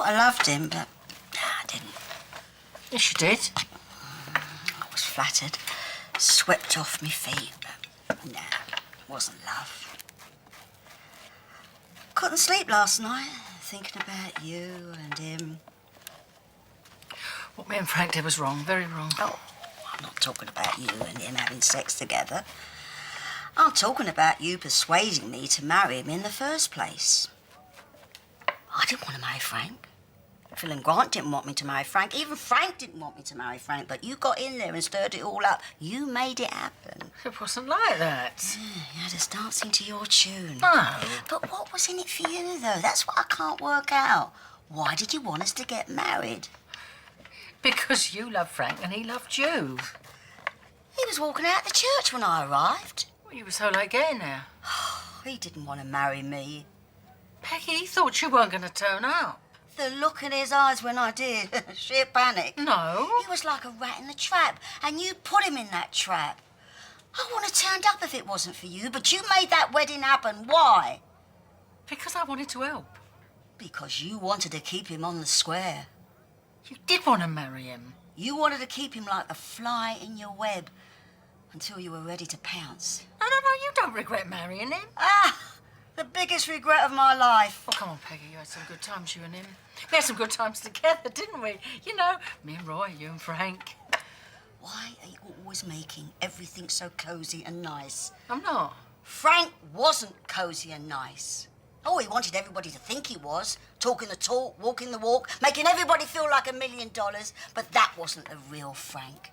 thought I loved him, but I didn't. Yes, you did. I was flattered, swept off me feet, but nah, it wasn't love. Couldn't sleep last night, thinking about you and him. What me and Frank did was wrong, very wrong. Oh, I'm not talking about you and him having sex together. I'm talking about you persuading me to marry him in the first place. I didn't want to marry Frank. Phil and Grant didn't want me to marry Frank. Even Frank didn't want me to marry Frank, but you got in there and stirred it all up. You made it happen. It wasn't like that. Yeah, you had us dancing to your tune. No. But what was in it for you, though? That's what I can't work out. Why did you want us to get married? Because you loved Frank and he loved you. He was walking out the church when I arrived. Well, you were so late getting there. He didn't want to marry me. Peggy, he thought you weren't going to turn up. The look in his eyes when I did, sheer panic. No. He was like a rat in a trap, and you put him in that trap. I wouldn't have turned up if it wasn't for you, but you made that wedding happen. Why? Because I wanted to help. Because you wanted to keep him on the square. You did want to marry him. You wanted to keep him like a fly in your web until you were ready to pounce. No, you don't regret marrying him. Ah, the biggest regret of my life. Oh, come on, Peggy, you had some good times, you and him. We had some good times together, didn't we? You know, me and Roy, you and Frank. Why are you always making everything so cosy and nice? I'm not. Frank wasn't cosy and nice. Oh, he wanted everybody to think he was. Talking the talk, walking the walk, making everybody feel like $1 million. But that wasn't the real Frank.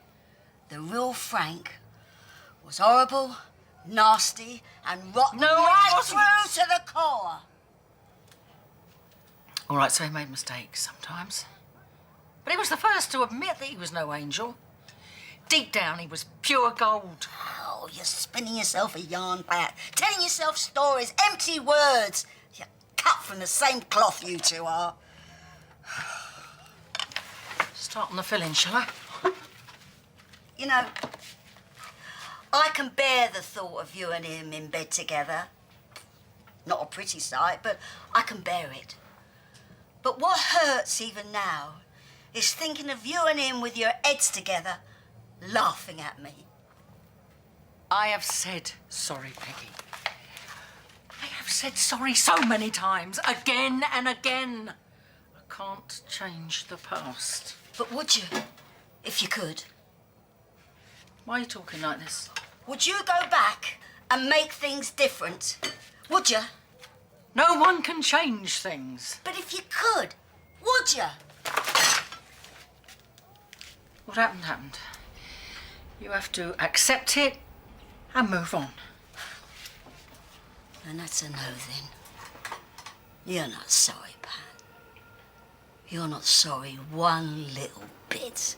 The real Frank was horrible, nasty, and rotten right through to the core. All right, so he made mistakes sometimes. But he was the first to admit that he was no angel. Deep down, he was pure gold. Oh, you're spinning yourself a yarn back, telling yourself stories, empty words. You're cut from the same cloth, you two are. Start on the filling, shall I? You know, I can bear the thought of you and him in bed together. Not a pretty sight, but I can bear it. But what hurts even now is thinking of you and him with your heads together, laughing at me. I have said sorry, Peggy. I have said sorry so many times, again and again. I can't change the past. But would you, if you could? Why are you talking like this? Would you go back and make things different? Would you? No one can change things. But if you could, would you? What happened, happened. You have to accept it and move on. And that's a no, then. You're not sorry, Pat. You're not sorry one little bit.